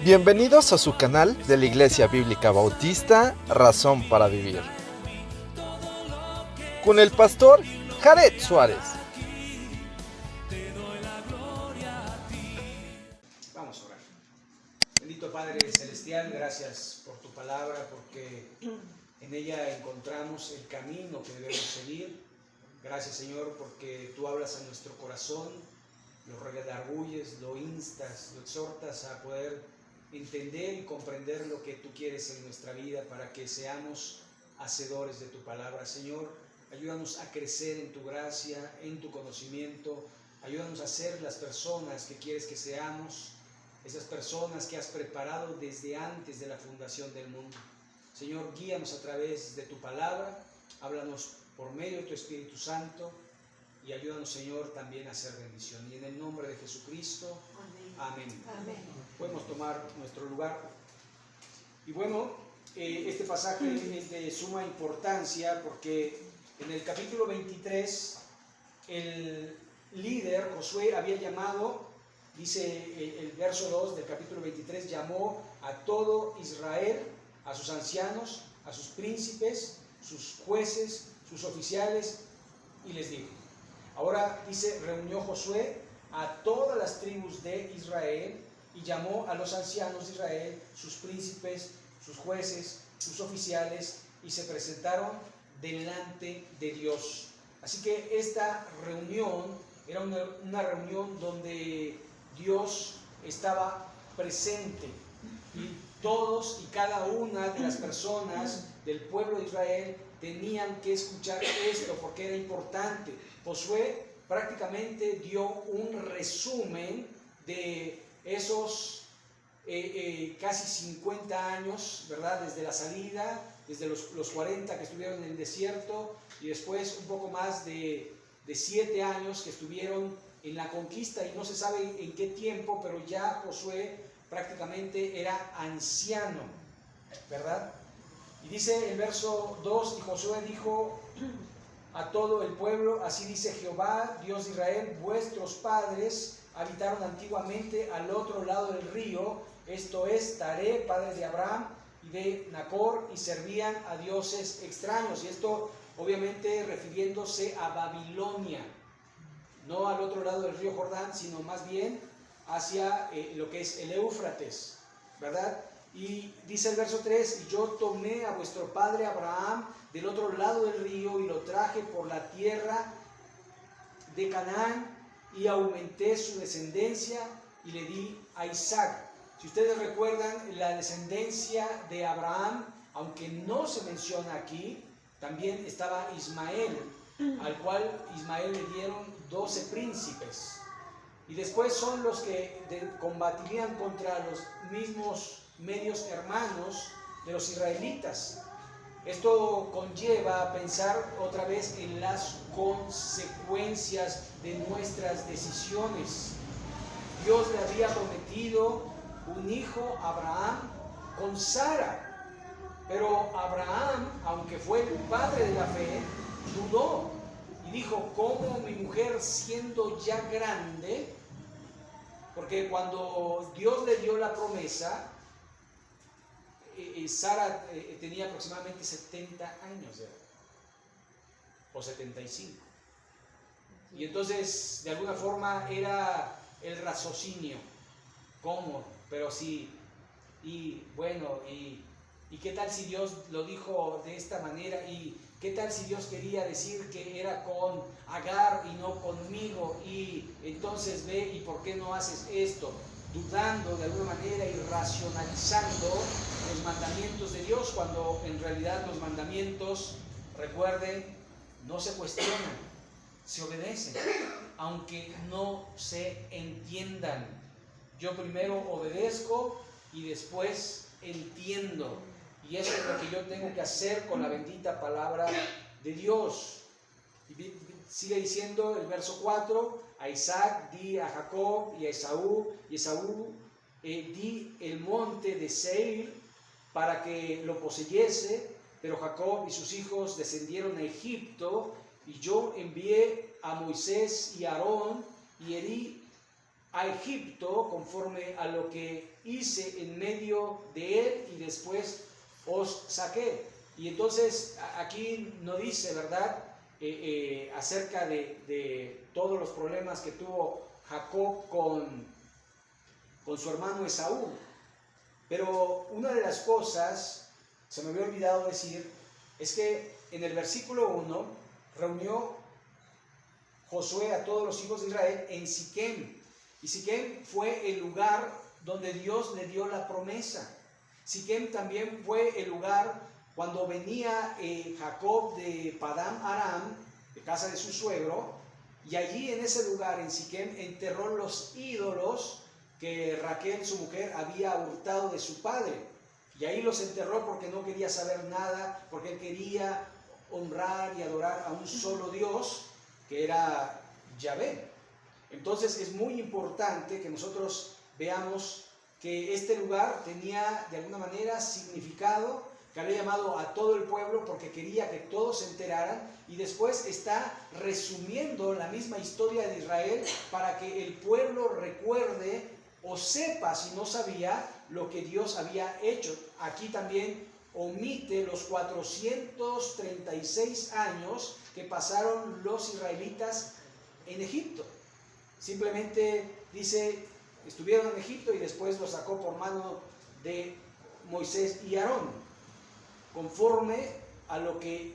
Bienvenidos a su canal de la Iglesia Bíblica Bautista, Razón para Vivir, con el pastor Jared Suárez. Vamos a orar. Bendito Padre Celestial, gracias por tu palabra, porque en ella encontramos el camino que debemos seguir. Gracias, Señor, porque tú hablas a nuestro corazón, lo redarguyes, lo instas, lo exhortas a poder entender y comprender lo que tú quieres en nuestra vida para que seamos hacedores de tu palabra. Señor, ayúdanos a crecer en tu gracia, en tu conocimiento. Ayúdanos a ser las personas que quieres que seamos, esas personas que has preparado desde antes de la fundación del mundo. Señor, guíanos a través de tu palabra, háblanos por medio de tu Espíritu Santo y ayúdanos, Señor, también a hacer bendición. Y en el nombre de Jesucristo, amén. Amén. Podemos tomar nuestro lugar. Y bueno, este pasaje es de suma importancia porque en el capítulo 23 el líder Josué había llamado, dice el verso 2 del capítulo 23, llamó a todo Israel, a sus ancianos, a sus príncipes, sus jueces, sus oficiales, y les dijo. Ahora dice, reunió Josué a todas las tribus de Israel y llamó a los ancianos de Israel, sus príncipes, sus jueces, sus oficiales, y se presentaron delante de Dios. Así que esta reunión era una reunión donde Dios estaba presente y todos y cada una de las personas del pueblo de Israel tenían que escuchar esto porque era importante. Josué prácticamente dio un resumen de esos casi 50 años, ¿verdad? Desde la salida, desde los 40 que estuvieron en el desierto y después un poco más de 7 años que estuvieron en la conquista, y no se sabe en qué tiempo, pero ya Josué prácticamente era anciano, ¿verdad? Y dice el verso 2, y Josué dijo a todo el pueblo, así dice Jehová, Dios de Israel, vuestros padres habitaron antiguamente al otro lado del río, esto es Taré, padre de Abraham y de Nacor, y servían a dioses extraños. Y esto obviamente refiriéndose a Babilonia, no al otro lado del río Jordán, sino más bien hacia lo que es el Éufrates, ¿verdad? Y dice el verso 3, y yo tomé a vuestro padre Abraham del otro lado del río y lo traje por la tierra de Canaán y aumenté su descendencia y le di a Isaac. Si ustedes recuerdan, la descendencia de Abraham, aunque no se menciona aquí, también estaba Ismael, al cual Ismael le dieron 12 príncipes. Y después son los que combatirían contra los mismos medios hermanos de los israelitas. Esto conlleva a pensar otra vez en las consecuencias de nuestras decisiones. Dios le había prometido un hijo a Abraham con Sara, pero Abraham, aunque fue el padre de la fe, dudó y dijo, ¿cómo mi mujer siendo ya grande? Porque cuando Dios le dio la promesa, Sara tenía aproximadamente 70 años de edad, o 75. Y entonces, de alguna forma, era el raciocinio. ¿Cómo? Pero sí, y bueno, y ¿qué tal si Dios lo dijo de esta manera? ¿Y qué tal si Dios quería decir que era con Agar y no conmigo? Y entonces ve, ¿y por qué no haces esto? Dudando de alguna manera y racionalizando los mandamientos de Dios, cuando en realidad los mandamientos, recuerden, no se cuestionan, se obedecen, aunque no se entiendan. Yo primero obedezco y después entiendo, y eso es lo que yo tengo que hacer con la bendita palabra de Dios. Y sigue diciendo el verso 4, a Isaac di a Jacob y a Esaú, di el monte de Seir para que lo poseyese, pero Jacob y sus hijos descendieron a Egipto, y yo envié a Moisés y a Aarón y herí a Egipto conforme a lo que hice en medio de él y después os saqué. Y entonces aquí no dice, ¿verdad?, acerca de todos los problemas que tuvo Jacob con su hermano Esaú. Pero una de las cosas, se me había olvidado decir, es que en el versículo 1 reunió Josué a todos los hijos de Israel en Siquem. Y Siquem fue el lugar donde Dios le dio la promesa. Siquem también fue el lugar cuando venía Jacob de Padán Aram, de casa de su suegro, y allí en ese lugar, en Siquem, enterró los ídolos que Raquel, su mujer, había hurtado de su padre. Y ahí los enterró porque no quería saber nada, porque él quería honrar y adorar a un solo Dios, que era Yahvé. Entonces es muy importante que nosotros veamos que este lugar tenía de alguna manera significado, que había llamado a todo el pueblo porque quería que todos se enteraran, y después está resumiendo la misma historia de Israel para que el pueblo recuerde o sepa, si no sabía, lo que Dios había hecho. Aquí también omite los 436 años que pasaron los israelitas en Egipto. Simplemente dice, estuvieron en Egipto y después los sacó por mano de Moisés y Aarón, conforme a lo que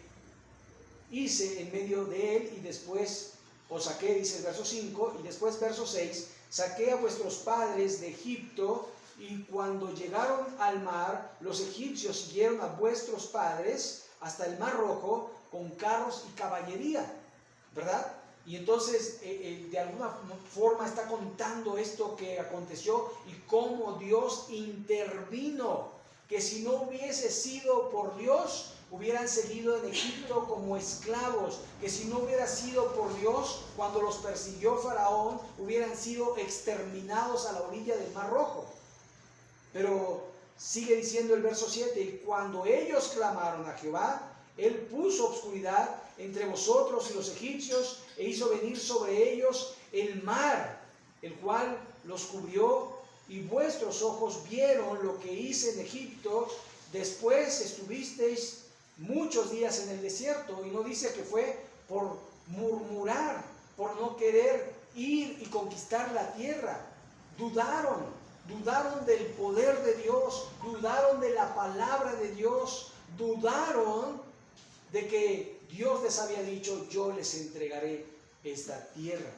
hice en medio de él, y después os saqué, dice el verso 5, y después verso 6, saqué a vuestros padres de Egipto, y cuando llegaron al mar, los egipcios siguieron a vuestros padres hasta el mar Rojo con carros y caballería, ¿verdad? Y entonces de alguna forma está contando esto que aconteció y cómo Dios intervino, que si no hubiese sido por Dios, hubieran seguido en Egipto como esclavos, que si no hubiera sido por Dios, cuando los persiguió Faraón, hubieran sido exterminados a la orilla del Mar Rojo. Pero sigue diciendo el verso 7, y cuando ellos clamaron a Jehová, Él puso obscuridad entre vosotros y los egipcios, e hizo venir sobre ellos el mar, el cual los cubrió, y vuestros ojos vieron lo que hice en Egipto. Después estuvisteis muchos días en el desierto, y no dice que fue por murmurar, por no querer ir y conquistar la tierra. Dudaron del poder de Dios, dudaron de la palabra de Dios, dudaron de que Dios les había dicho, yo les entregaré esta tierra.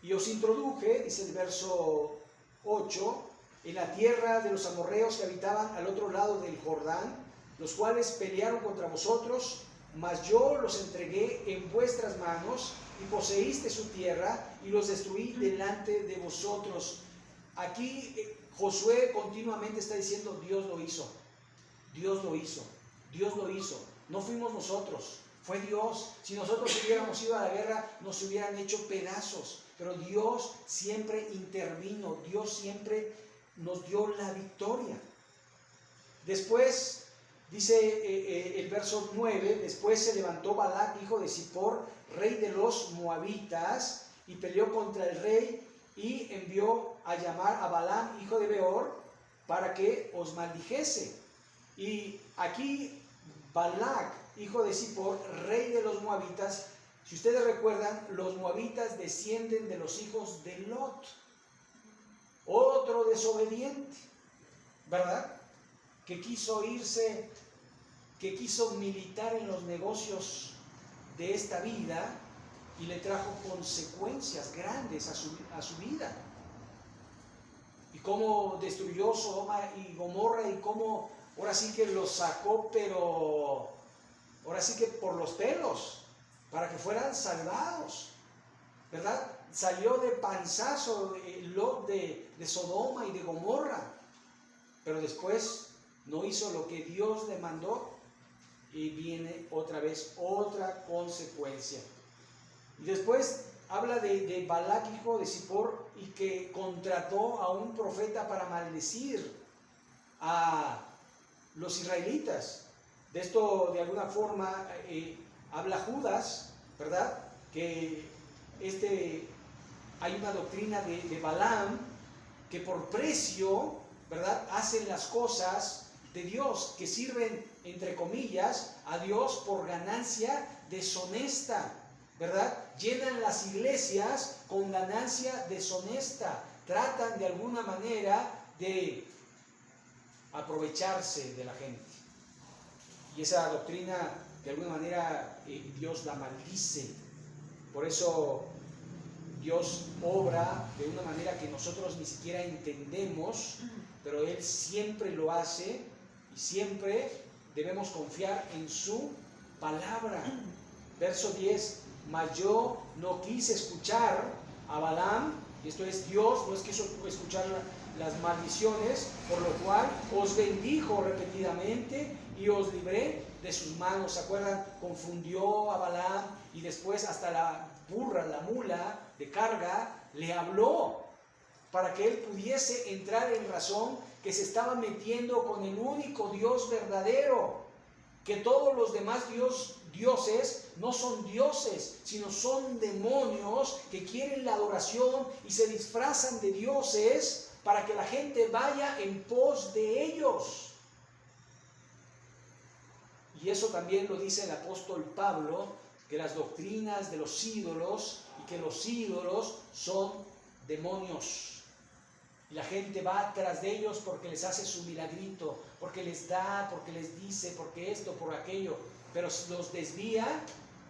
Y os introduje, dice el verso 8, en la tierra de los amorreos que habitaban al otro lado del Jordán, los cuales pelearon contra vosotros, mas yo los entregué en vuestras manos, y poseíste su tierra, y los destruí delante de vosotros. Aquí Josué continuamente está diciendo, Dios lo hizo, Dios lo hizo, Dios lo hizo. No fuimos nosotros, fue Dios. Si nosotros hubiéramos ido a la guerra, nos hubieran hecho pedazos. Pero Dios siempre intervino, Dios siempre nos dio la victoria. Después, dice el verso 9, después se levantó Balac, hijo de Zippor, rey de los moabitas, y peleó contra el rey, y envió a llamar a Balaam, hijo de Beor, para que os maldijese. Y aquí Balac, hijo de Zippor, rey de los moabitas, si ustedes recuerdan, los moabitas descienden de los hijos de Lot, otro desobediente, ¿verdad? Que quiso irse, que quiso militar en los negocios de esta vida, y le trajo consecuencias grandes a su vida. Y cómo destruyó Sodoma y Gomorra, y cómo ahora sí que los sacó, pero ahora sí que por los pelos, para que fueran salvados, ¿verdad? Salió de panzazo Lot de Sodoma y de Gomorra, pero después no hizo lo que Dios le mandó, y viene otra vez otra consecuencia. Y después habla de Balac, hijo de Zippor, y que contrató a un profeta para maldecir a los israelitas. De esto de alguna forma habla Judas, ¿verdad? Que este hay una doctrina de Balaam que por precio, ¿verdad?, hacen las cosas de Dios, que sirven, entre comillas, a Dios por ganancia deshonesta, ¿verdad? Llenan las iglesias con ganancia deshonesta, tratan de alguna manera de aprovecharse de la gente. Y esa doctrina, de alguna manera, Dios la maldice. Por eso Dios obra de una manera que nosotros ni siquiera entendemos, pero Él siempre lo hace y siempre debemos confiar en su palabra. Verso 10, mas yo no quise escuchar a Balaam, y esto es Dios, no es quiso escuchar las maldiciones, por lo cual os bendijo repetidamente y os libré de sus manos. ¿Se acuerdan? Confundió a Balaam y después hasta la burra, la mula de carga, le habló para que él pudiese entrar en razón que se estaba metiendo con el único Dios verdadero, que todos los demás dioses no son dioses, sino son demonios que quieren la adoración y se disfrazan de dioses para que la gente vaya en pos de ellos. Y eso también lo dice el apóstol Pablo, que las doctrinas de los ídolos y que los ídolos son demonios. Y la gente va tras de ellos porque les hace su milagrito, porque les da, porque les dice, porque esto, por aquello. Pero los desvía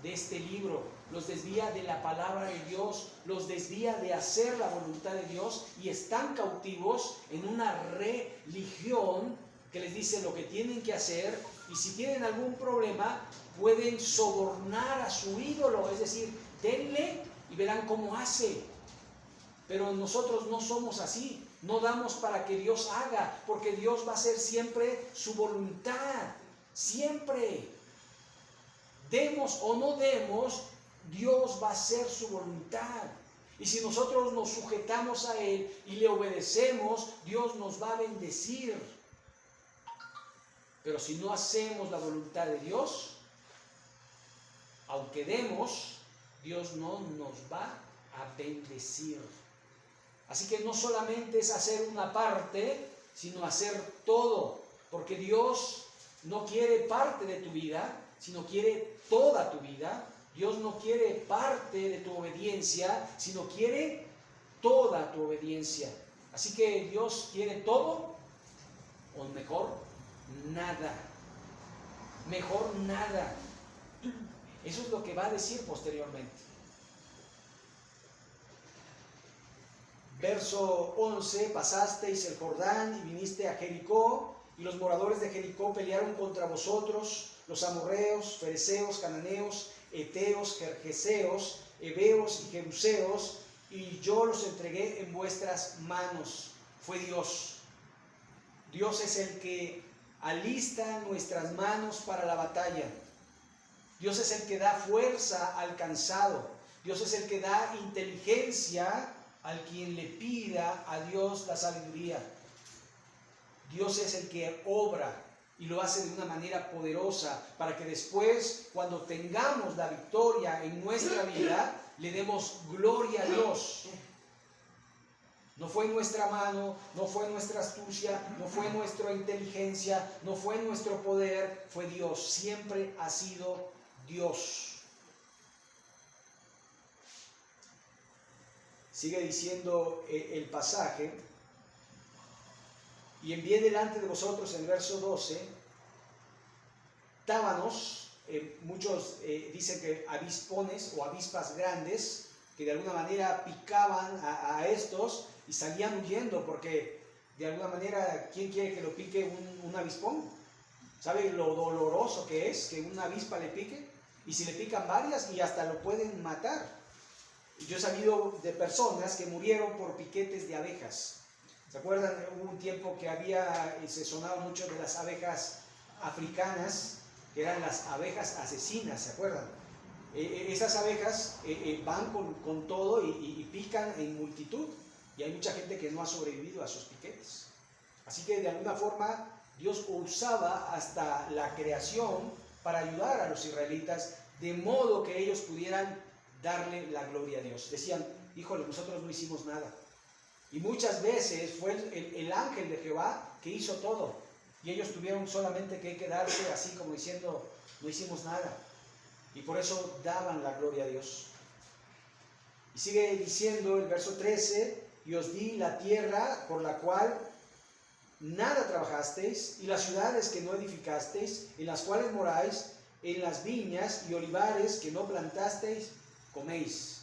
de este libro, los desvía de la palabra de Dios, los desvía de hacer la voluntad de Dios y están cautivos en una religión que les dice lo que tienen que hacer, y si tienen algún problema pueden sobornar a su ídolo, es decir, denle y verán cómo hace. Pero nosotros no somos así, no damos para que Dios haga, porque Dios va a hacer siempre su voluntad, siempre. Demos o no demos, Dios va a hacer su voluntad. Y si nosotros nos sujetamos a Él y le obedecemos, Dios nos va a bendecir. Pero si no hacemos la voluntad de Dios, aunque demos, Dios no nos va a bendecir. Así que no solamente es hacer una parte, sino hacer todo, porque Dios no quiere parte de tu vida, sino quiere toda tu vida. Dios no quiere parte de tu obediencia, sino quiere toda tu obediencia. Así que Dios quiere todo, o mejor, nada. Mejor nada. Eso es lo que va a decir posteriormente. Verso 11, pasasteis el Jordán y viniste a Jericó, y los moradores de Jericó pelearon contra vosotros, los amorreos, fereceos, cananeos, eteos, gergeseos, heveos y jebuseos, y yo los entregué en vuestras manos. Fue Dios. Dios es el que alista nuestras manos para la batalla. Dios es el que da fuerza al cansado. Dios es el que da inteligencia al quien le pida a Dios la sabiduría. Dios es el que obra y lo hace de una manera poderosa para que después, cuando tengamos la victoria en nuestra vida, le demos gloria a Dios. No fue nuestra mano, no fue nuestra astucia, no fue nuestra inteligencia, no fue nuestro poder, fue Dios. Siempre ha sido Dios. Sigue diciendo el pasaje, y envié delante de vosotros, en el verso 12, tábanos, muchos dicen que avispones o avispas grandes, que de alguna manera picaban a estos y salían huyendo, porque de alguna manera, ¿quién quiere que lo pique un avispón? ¿Sabe lo doloroso que es que una avispa le pique? Y si le pican varias, y hasta lo pueden matar. Yo he sabido de personas que murieron por piquetes de abejas. ¿Se acuerdan? Hubo un tiempo que se sonaba mucho de las abejas africanas, que eran las abejas asesinas, ¿se acuerdan? Esas abejas van con todo y pican en multitud, y hay mucha gente que no ha sobrevivido a sus piquetes. Así que de alguna forma Dios usaba hasta la creación para ayudar a los israelitas, de modo que ellos pudieran darle la gloria a Dios. Decían, híjole, nosotros no hicimos nada. Y muchas veces fue el ángel de Jehová que hizo todo. Y ellos tuvieron solamente que quedarse así como diciendo, no hicimos nada. Y por eso daban la gloria a Dios. Y sigue diciendo el verso 13, y os di la tierra por la cual nada trabajasteis, y las ciudades que no edificasteis, en las cuales moráis, en las viñas y olivares que no plantasteis, coméis.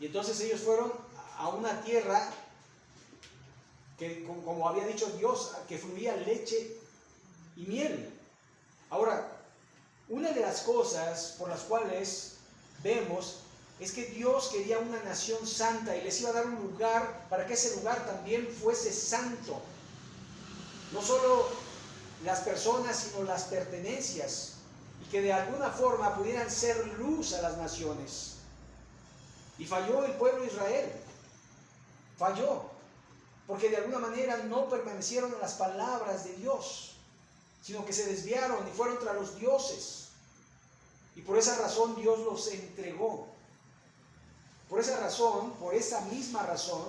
Y entonces ellos fueron a una tierra que, como había dicho Dios, que fluía leche y miel. Ahora, una de las cosas por las cuales vemos es que Dios quería una nación santa y les iba a dar un lugar para que ese lugar también fuese santo. No solo las personas, sino las pertenencias, y que de alguna forma pudieran ser luz a las naciones. Y falló el pueblo de Israel, falló, porque de alguna manera no permanecieron en las palabras de Dios, sino que se desviaron y fueron tras los dioses. Y por esa razón Dios los entregó. Por esa razón, por esa misma razón,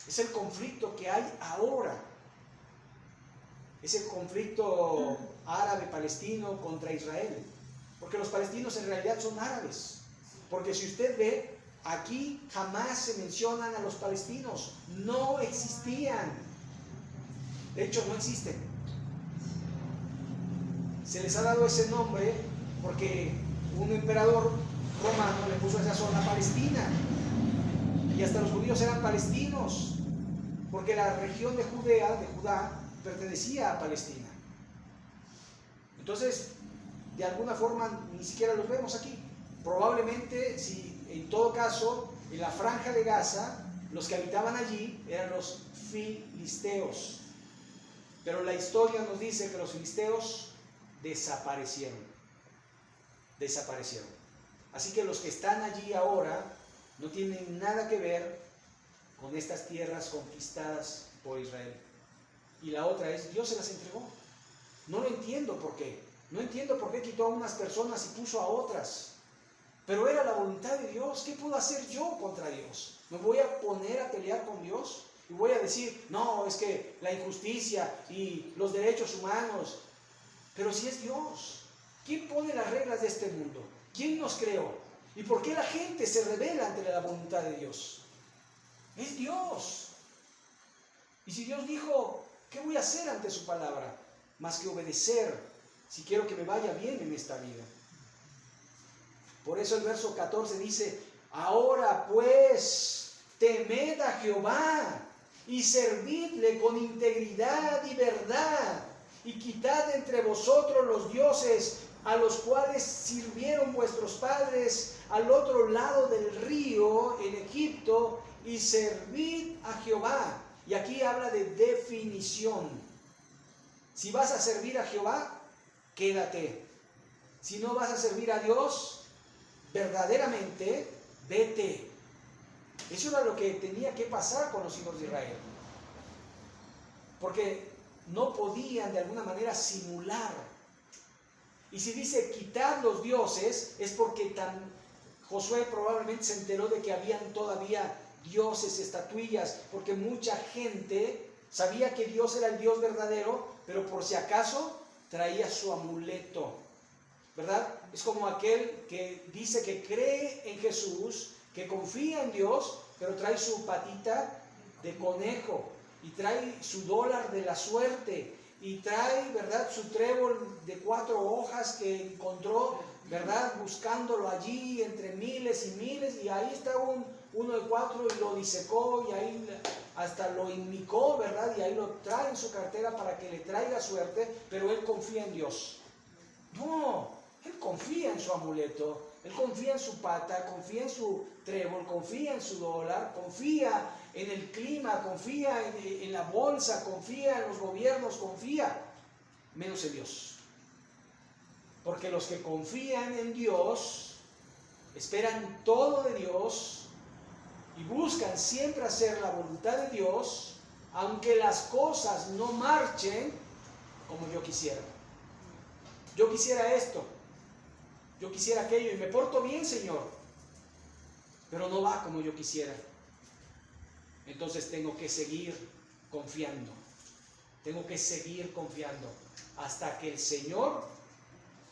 es el conflicto que hay ahora. Es el conflicto árabe-palestino contra Israel. Porque los palestinos en realidad son árabes. Porque si usted ve, aquí jamás se mencionan a los palestinos. No existían. De hecho, no existen. Se les ha dado ese nombre porque un emperador romano le puso a esa zona Palestina. Y hasta los judíos eran palestinos. Porque la región de Judá, pertenecía a Palestina. Entonces, de alguna forma, ni siquiera los vemos aquí. Probablemente, si en todo caso, en la franja de Gaza, los que habitaban allí eran los filisteos. Pero la historia nos dice que los filisteos desaparecieron. Desaparecieron. Así que los que están allí ahora no tienen nada que ver con estas tierras conquistadas por Israel. Y la otra es, Dios se las entregó. No lo entiendo por qué. No entiendo por qué quitó a unas personas y puso a otras. Pero era la voluntad de Dios. ¿Qué puedo hacer yo contra Dios? ¿Me voy a poner a pelear con Dios? Y voy a decir, no, es que la injusticia y los derechos humanos. Pero si es Dios, ¿quién pone las reglas de este mundo? ¿Quién nos creó? ¿Y por qué la gente se rebela ante la voluntad de Dios? Es Dios. Y si Dios dijo, ¿qué voy a hacer ante su palabra? Más que obedecer, si quiero que me vaya bien en esta vida. Por eso el verso 14 dice, ahora pues, temed a Jehová y servidle con integridad y verdad, y quitad entre vosotros los dioses a los cuales sirvieron vuestros padres al otro lado del río en Egipto, y servid a Jehová. Y aquí habla de definición. Si vas a servir a Jehová, quédate. Si no vas a servir a Dios, verdaderamente, vete. Eso era lo que tenía que pasar con los hijos de Israel. Porque no podían de alguna manera simular. Y si dice quitar los dioses, es porque Josué probablemente se enteró de que habían todavía dioses, estatuillas, porque mucha gente sabía que Dios era el Dios verdadero, pero por si acaso traía su amuleto, ¿verdad? Es como aquel que dice que cree en Jesús, que confía en Dios, pero trae su patita de conejo, y trae su dólar de la suerte, y trae, ¿verdad?, su trébol de 4 hojas que encontró, ¿verdad?, buscándolo allí entre miles y miles, y ahí está uno de 4 y lo disecó, y ahí hasta lo inmicó, ¿verdad?, y ahí lo trae en su cartera para que le traiga suerte, pero él confía en Dios. No, él confía en su amuleto, él confía en su pata, confía en su trébol, confía en su dólar, confía en el clima, confía en la bolsa, confía en los gobiernos, confía, menos en Dios. Porque los que confían en Dios, esperan todo de Dios y buscan siempre hacer la voluntad de Dios, aunque las cosas no marchen como yo quisiera. Yo quisiera esto, yo quisiera aquello, y me porto bien, Señor, pero no va como yo quisiera. Entonces tengo que seguir confiando. Tengo que seguir confiando hasta que el Señor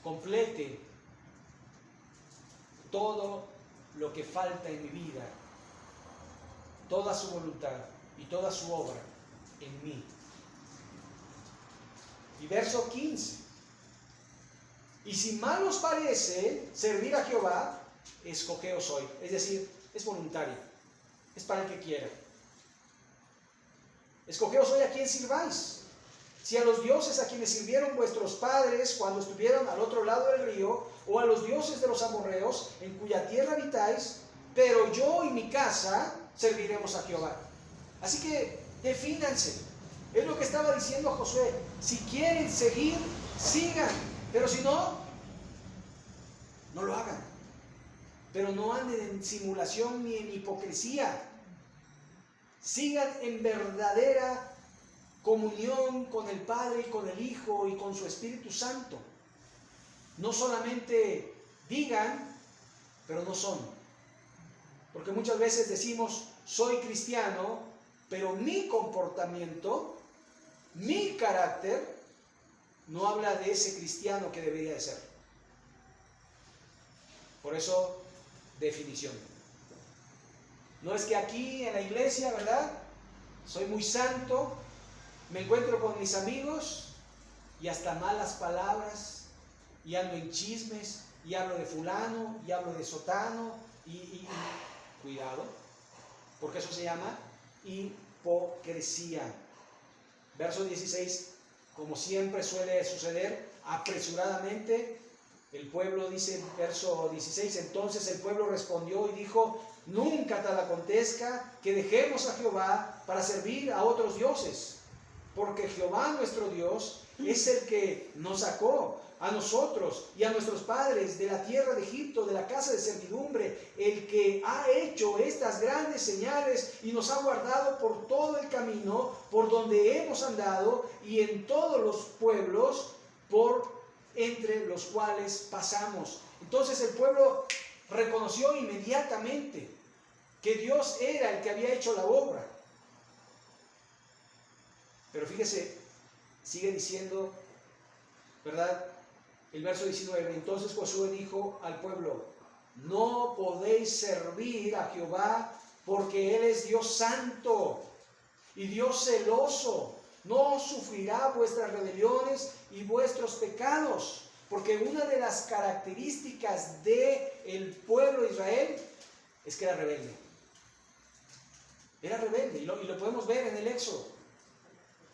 complete todo lo que falta en mi vida, toda su voluntad y toda su obra en mí. Y verso 15. Y si mal os parece servir a Jehová, escogeos hoy. Es decir, es voluntario, es para el que quiera. Escogeos hoy a quién sirváis. Si a los dioses a quienes sirvieron vuestros padres cuando estuvieron al otro lado del río, o a los dioses de los amorreos en cuya tierra habitáis, pero yo y mi casa serviremos a Jehová. Así que defínanse. Es lo que estaba diciendo Josué. Si quieren seguir, sigan. Pero si no, no lo hagan. Pero no anden en simulación ni en hipocresía. Sigan en verdadera comunión con el Padre y con el Hijo y con su Espíritu Santo. No solamente digan, pero no son. Porque muchas veces decimos, soy cristiano, pero mi comportamiento, mi carácter, no habla de ese cristiano que debería de ser. Por eso, definición. No es que aquí en la iglesia, ¿verdad? Soy muy santo, me encuentro con mis amigos y hasta malas palabras, y ando en chismes, y hablo de fulano, y hablo de sotano, y cuidado, porque eso se llama hipocresía. Verso 16, como siempre suele suceder, apresuradamente, el pueblo dice, verso 16, entonces el pueblo respondió y dijo, nunca tal acontezca que dejemos a Jehová para servir a otros dioses, porque Jehová nuestro Dios es el que nos sacó a nosotros y a nuestros padres de la tierra de Egipto, de la casa de servidumbre, el que ha hecho estas grandes señales y nos ha guardado por todo el camino por donde hemos andado y en todos los pueblos por entre los cuales pasamos. Entonces el pueblo reconoció inmediatamente que Dios era el que había hecho la obra. Pero fíjese, sigue diciendo, ¿verdad? El verso 19, entonces Josué dijo al pueblo, no podéis servir a Jehová porque Él es Dios santo y Dios celoso, no sufrirá vuestras rebeliones y vuestros pecados, porque una de las características del pueblo de Israel es que era rebelde. Era rebelde, y lo podemos ver en el Éxodo.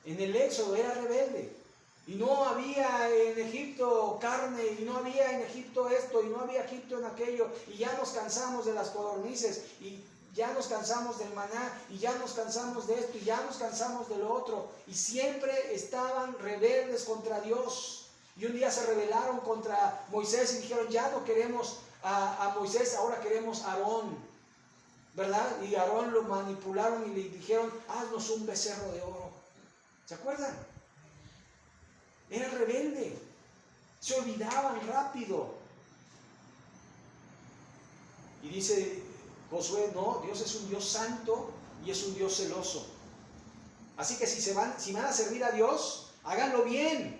En el Éxodo era rebelde. Y no había en Egipto carne, y no había en Egipto esto, y no había Egipto en aquello, y ya nos cansamos de las codornices, y ya nos cansamos del maná, y ya nos cansamos de esto, y ya nos cansamos de lo otro. Y siempre estaban rebeldes contra Dios. Y un día se rebelaron contra Moisés y dijeron, ya no queremos a Moisés, ahora queremos a Aarón, ¿verdad? Y a Aarón lo manipularon y le dijeron, haznos un becerro de oro. ¿Se acuerdan? Era rebelde, se olvidaban rápido. Y dice Josué, no, Dios es un Dios santo y es un Dios celoso. Así que si van a servir a Dios, háganlo bien,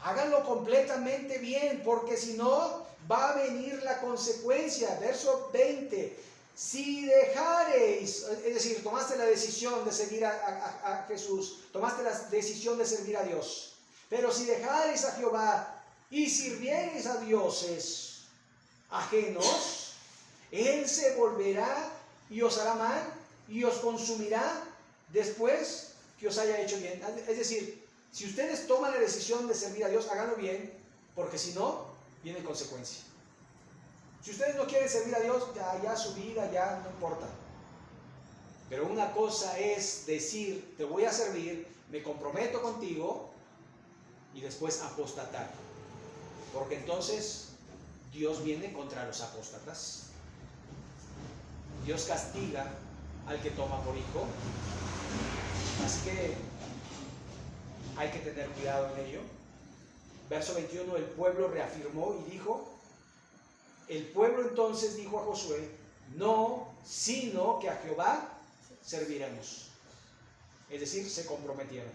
háganlo completamente bien, porque si no, va a venir la consecuencia. Verso 20, si dejareis, es decir, tomaste la decisión de seguir a Jesús, tomaste la decisión de servir a Dios. Pero si dejareis a Jehová y sirviereis a dioses ajenos, Él se volverá y os hará mal y os consumirá después que os haya hecho bien. Es decir, si ustedes toman la decisión de servir a Dios, háganlo bien, porque si no, viene consecuencia. Si ustedes no quieren servir a Dios, ya su vida ya no importa. Pero una cosa es decir, te voy a servir, me comprometo contigo, y después apostatar, porque entonces Dios viene contra los apóstatas. Dios castiga al que toma por hijo, así que hay que tener cuidado en ello. Verso 21, el pueblo reafirmó y dijo, el pueblo entonces dijo a Josué, no, sino que a Jehová serviremos. Es decir, se comprometieron.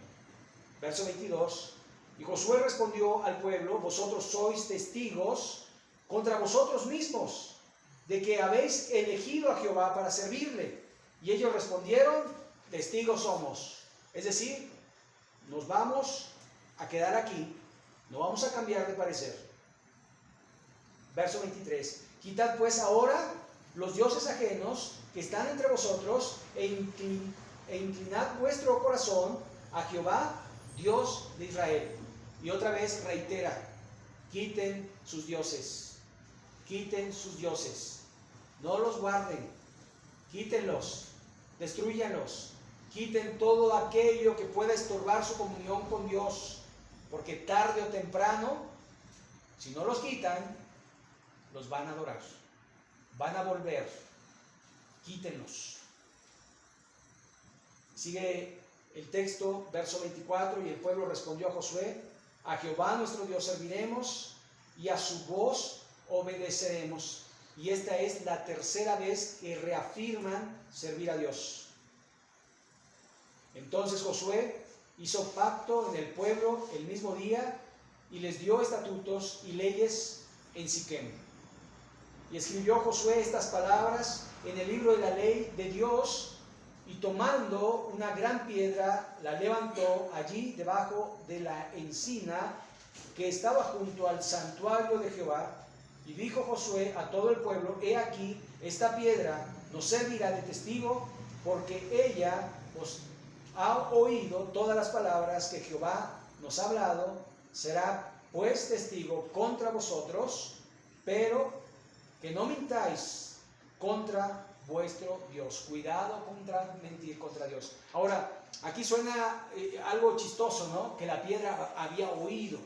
Verso 22. Y Josué respondió al pueblo: vosotros sois testigos contra vosotros mismos de que habéis elegido a Jehová para servirle. Y ellos respondieron: testigos somos. Es decir, nos vamos a quedar aquí, no vamos a cambiar de parecer. Verso 23. Quitad pues ahora los dioses ajenos que están entre vosotros e inclinad vuestro corazón a Jehová, Dios de Israel. Y otra vez reitera: quiten sus dioses, no los guarden, quítenlos, destruyanlos, quiten todo aquello que pueda estorbar su comunión con Dios, porque tarde o temprano, si no los quitan, los van a adorar, van a volver, quítenlos. Sigue el texto, verso 24, y el pueblo respondió a Josué: a Jehová nuestro Dios serviremos y a su voz obedeceremos. Y esta es la tercera vez que reafirman servir a Dios. Entonces Josué hizo pacto en el pueblo el mismo día y les dio estatutos y leyes en Siquem. Y escribió Josué estas palabras en el libro de la ley de Dios, y tomando una gran piedra la levantó allí debajo de la encina que estaba junto al santuario de Jehová. Y dijo Josué a todo el pueblo: he aquí, esta piedra nos servirá de testigo, porque ella os ha oído todas las palabras que Jehová nos ha hablado. Será pues testigo contra vosotros, pero que no mintáis contra vuestro Dios. Cuidado contra mentir contra Dios. Ahora, aquí suena algo chistoso, ¿no? Que la piedra había oído.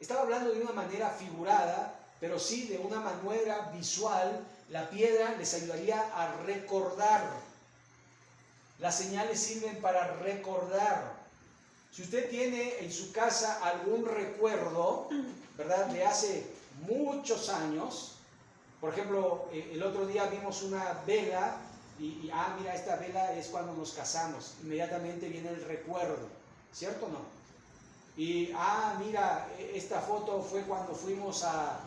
Estaba hablando de una manera figurada, pero sí de una manera visual. La piedra les ayudaría a recordar. Las señales sirven para recordar. Si usted tiene en su casa algún recuerdo, ¿verdad?, de hace muchos años. Por ejemplo, el otro día vimos una vela y mira, esta vela es cuando nos casamos. Inmediatamente viene el recuerdo, ¿cierto o no? Y mira, esta foto fue cuando fuimos a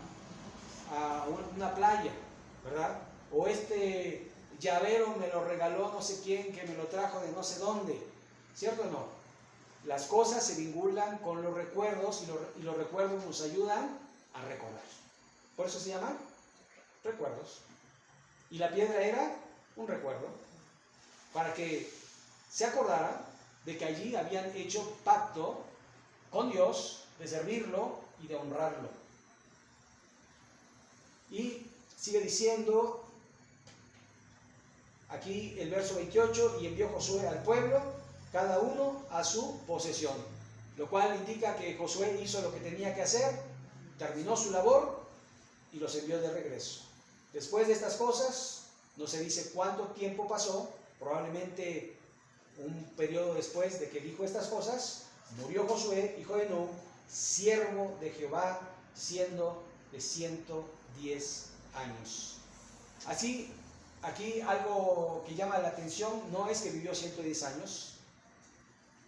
una playa, ¿verdad? O este llavero me lo regaló no sé quién, que me lo trajo de no sé dónde, ¿cierto o no? Las cosas se vinculan con los recuerdos y los recuerdos nos ayudan a recordar. Por eso se llaman recuerdos. Y la piedra era un recuerdo para que se acordaran de que allí habían hecho pacto con Dios de servirlo y de honrarlo. Y sigue diciendo aquí el verso 28: y envió Josué al pueblo, cada uno a su posesión, lo cual indica que Josué hizo lo que tenía que hacer, terminó su labor y los envió de regreso. Después de estas cosas, no se dice cuánto tiempo pasó, probablemente un periodo después de que dijo estas cosas, murió Josué, hijo de Nun, siervo de Jehová, siendo de 110 años. Así, aquí algo que llama la atención no es que vivió 110 años,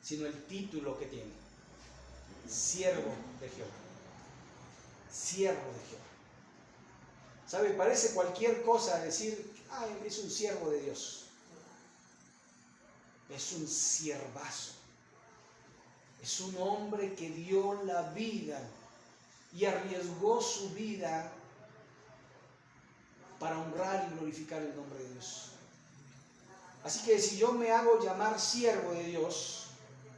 sino el título que tiene: siervo de Jehová. Siervo de Jehová. ¿Sabe? Parece cualquier cosa decir: es un siervo de Dios. Es un siervazo. Es un hombre que dio la vida y arriesgó su vida para honrar y glorificar el nombre de Dios. Así que si yo me hago llamar siervo de Dios,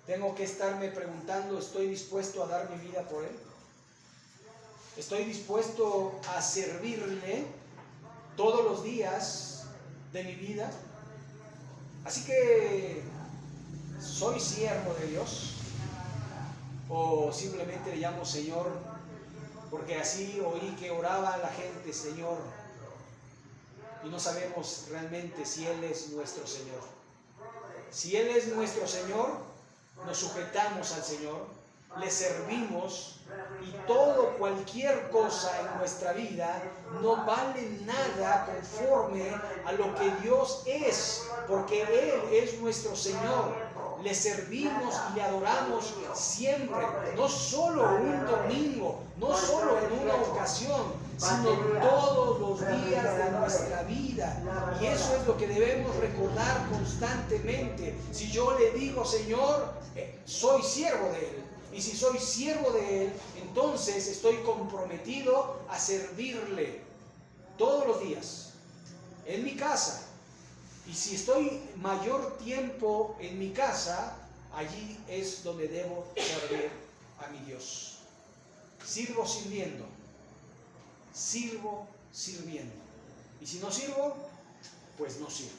tengo que estarme preguntando: ¿estoy dispuesto a dar mi vida por Él? ¿Estoy dispuesto a servirle todos los días de mi vida? Así que, ¿soy siervo de Dios? ¿O simplemente le llamo Señor porque así oí que oraba la gente, Señor, y no sabemos realmente si Él es nuestro Señor? Si Él es nuestro Señor, nos sujetamos al Señor, le servimos y cualquier cosa en nuestra vida no vale nada conforme a lo que Dios es, porque Él es nuestro Señor. Le servimos y le adoramos siempre, no solo un domingo, no solo en una ocasión, sino todos los días de nuestra vida. Y eso es lo que debemos recordar constantemente. Si yo le digo, Señor, soy siervo de Él. Y si soy siervo de Él, entonces estoy comprometido a servirle todos los días, en mi casa. Y si estoy mayor tiempo en mi casa, allí es donde debo servir a mi Dios. Sirvo sirviendo. Sirvo sirviendo. Y si no sirvo, pues no sirvo.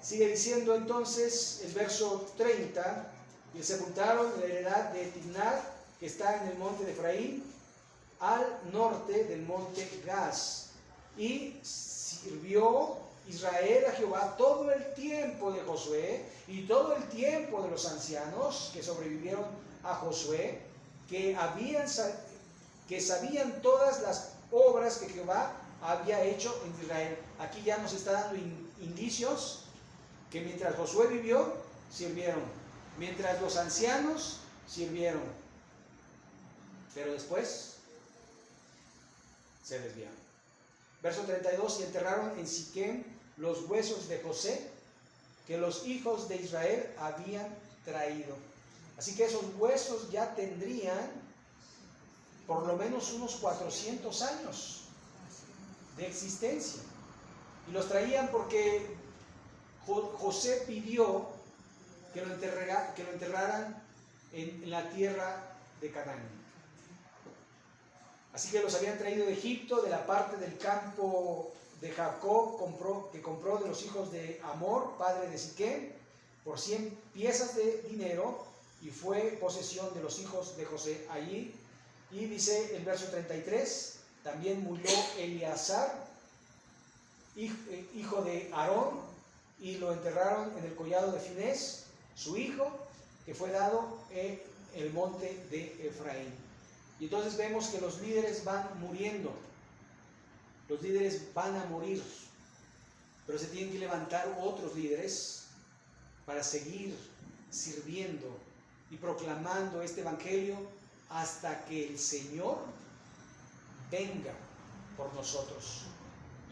Sigue diciendo entonces el verso 30. Y sepultaron en la heredad de Timnat, que está en el monte de Efraín, al norte del monte Gaz. Y sirvió Israel a Jehová todo el tiempo de Josué y todo el tiempo de los ancianos que sobrevivieron a Josué, que sabían todas las obras que Jehová había hecho en Israel. Aquí ya nos está dando indicios que mientras Josué vivió, sirvieron. Mientras los ancianos sirvieron, pero después se desviaron. Verso 32, y enterraron en Siquem los huesos de José que los hijos de Israel habían traído. Así que esos huesos ya tendrían por lo menos unos 400 años de existencia. Y los traían porque José pidió que lo enterraran en la tierra de Canaán. Así que los habían traído de Egipto, de la parte del campo de Jacob, que compró de los hijos de Hamor, padre de Siquem, por 100 piezas de dinero, y fue posesión de los hijos de José allí. Y dice el verso 33, también murió Eleazar, hijo de Aarón, y lo enterraron en el collado de Finés, su hijo, que fue dado en el monte de Efraín. Y entonces vemos que los líderes van muriendo, los líderes van a morir, pero se tienen que levantar otros líderes para seguir sirviendo y proclamando este evangelio hasta que el Señor venga por nosotros.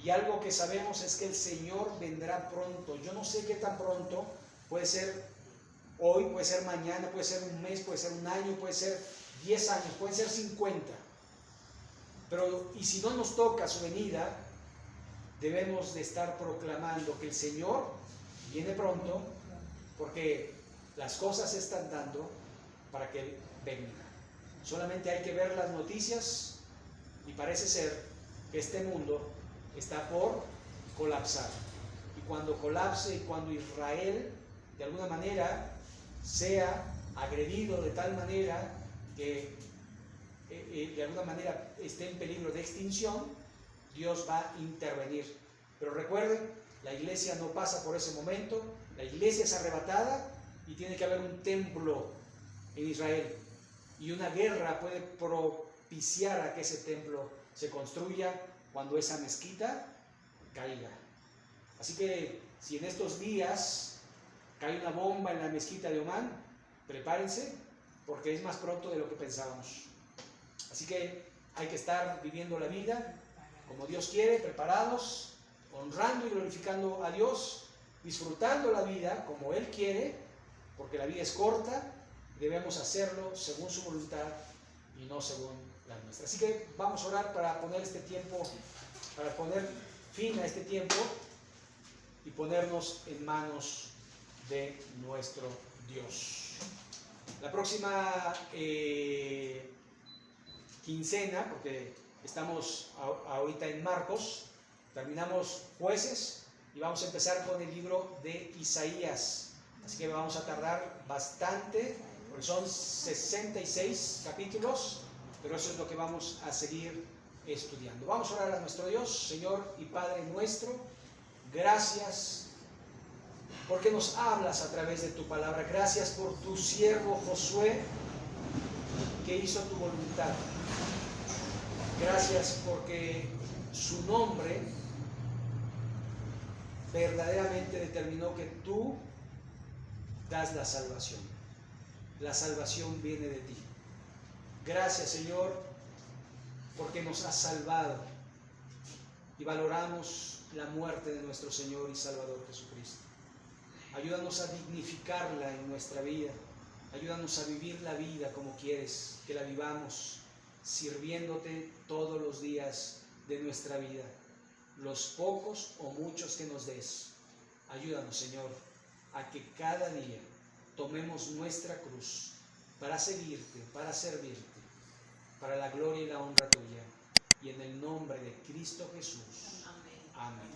Y algo que sabemos es que el Señor vendrá pronto. Yo no sé qué tan pronto, puede ser hoy, puede ser mañana, puede ser un mes, puede ser un año, puede ser 10 años, puede ser 50. Pero, y si no nos toca su venida, debemos de estar proclamando que el Señor viene pronto, porque las cosas se están dando para que Él venga. Solamente hay que ver las noticias y parece ser que este mundo está por colapsar. Y cuando colapse y cuando Israel de alguna manera sea agredido de tal manera que de alguna manera esté en peligro de extinción, Dios va a intervenir. Pero recuerden, la iglesia no pasa por ese momento, la iglesia es arrebatada y tiene que haber un templo en Israel. Y una guerra puede propiciar a que ese templo se construya cuando esa mezquita caiga. Así que si en estos días cae una bomba en la mezquita de Omán, prepárense, porque es más pronto de lo que pensábamos. Así que hay que estar viviendo la vida como Dios quiere, preparados, honrando y glorificando a Dios, disfrutando la vida como Él quiere, porque la vida es corta, debemos hacerlo según su voluntad y no según la nuestra. Así que vamos a orar para poner este tiempo, para poner fin a este tiempo y ponernos en manos de nuestro Dios. La próxima quincena, porque estamos ahorita en Marcos, terminamos Jueces y vamos a empezar con el libro de Isaías. Así que vamos a tardar bastante, porque son 66 capítulos, pero eso es lo que vamos a seguir estudiando. Vamos a orar a nuestro Dios. Señor y Padre nuestro, gracias porque nos hablas a través de tu palabra. Gracias por tu siervo Josué, que hizo tu voluntad. Gracias porque su nombre verdaderamente determinó que tú das la salvación. La salvación viene de ti. Gracias, Señor, porque nos has salvado y valoramos la muerte de nuestro Señor y Salvador Jesucristo. Ayúdanos a dignificarla en nuestra vida. Ayúdanos a vivir la vida como quieres que la vivamos, sirviéndote todos los días de nuestra vida, los pocos o muchos que nos des. Ayúdanos, Señor, a que cada día tomemos nuestra cruz para seguirte, para servirte, para la gloria y la honra tuya. Y en el nombre de Cristo Jesús. Amén.